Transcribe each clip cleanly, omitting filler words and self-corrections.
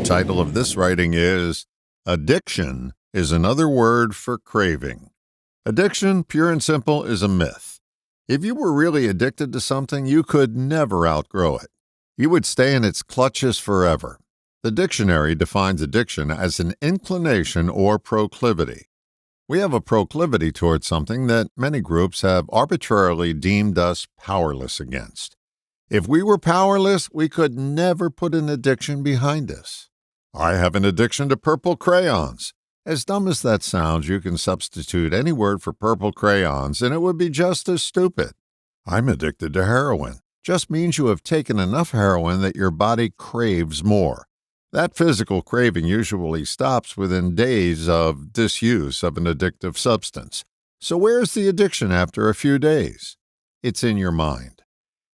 title of this writing is Addiction is Another Word for Craving. Addiction, pure and simple, is a myth. If you were really addicted to something, you could never outgrow it. You would stay in its clutches forever. The dictionary defines addiction as an inclination or proclivity. We have a proclivity towards something that many groups have arbitrarily deemed us powerless against. If we were powerless, we could never put an addiction behind us. I have an addiction to purple crayons. As dumb as that sounds, you can substitute any word for purple crayons and it would be just as stupid. I'm addicted to heroin. Just means you have taken enough heroin that your body craves more. That physical craving usually stops within days of disuse of an addictive substance. So where's the addiction after a few days? It's in your mind.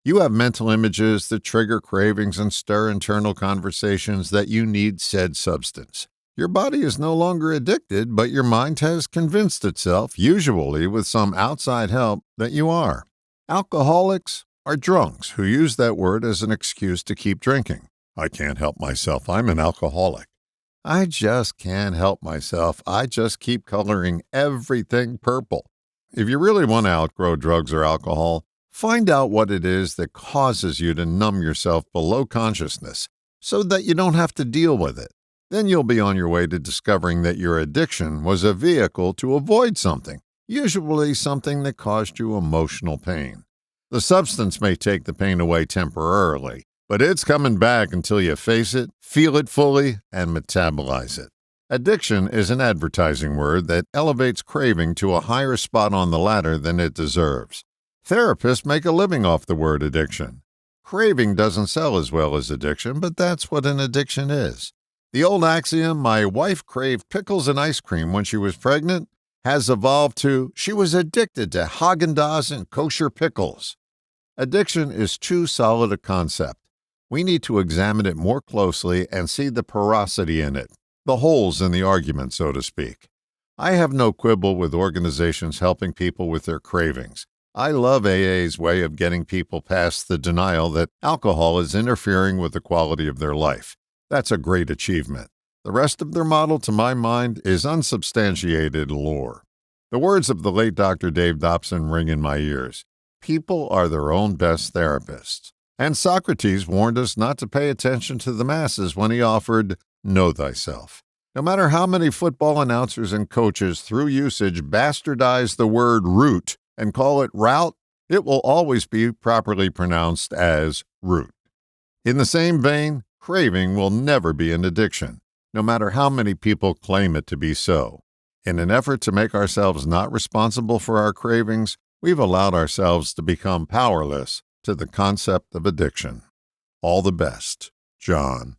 You have mental images that trigger cravings and stir internal conversations that you need said substance. Your body is no longer addicted, but your mind has convinced itself, usually with some outside help, that you are. Alcoholics are drunks who use that word as an excuse to keep drinking. I can't help myself. I'm an alcoholic. I just can't help myself. I just keep coloring everything purple. If you really want to outgrow drugs or alcohol, find out what it is that causes you to numb yourself below consciousness so that you don't have to deal with it. Then you'll be on your way to discovering that your addiction was a vehicle to avoid something, usually something that caused you emotional pain. The substance may take the pain away temporarily, but it's coming back until you face it, feel it fully, and metabolize it. Addiction is an advertising word that elevates craving to a higher spot on the ladder than it deserves. Therapists make a living off the word addiction. Craving doesn't sell as well as addiction, but that's what an addiction is. The old axiom, my wife craved pickles and ice cream when she was pregnant, has evolved to, she was addicted to Haagen-Dazs and kosher pickles. Addiction is too solid a concept. We need to examine it more closely and see the porosity in it, the holes in the argument, so to speak. I have no quibble with organizations helping people with their cravings. I love AA's way of getting people past the denial that alcohol is interfering with the quality of their life. That's a great achievement. The rest of their model, to my mind, is unsubstantiated lore. The words of the late Dr. Dave Dobson ring in my ears. People are their own best therapists. And Socrates warned us not to pay attention to the masses when he offered, know thyself. No matter how many football announcers and coaches through usage bastardize the word root and call it route, it will always be properly pronounced as root. In the same vein, craving will never be an addiction, no matter how many people claim it to be so. In an effort to make ourselves not responsible for our cravings, we've allowed ourselves to become powerless to the concept of addiction. All the best, John.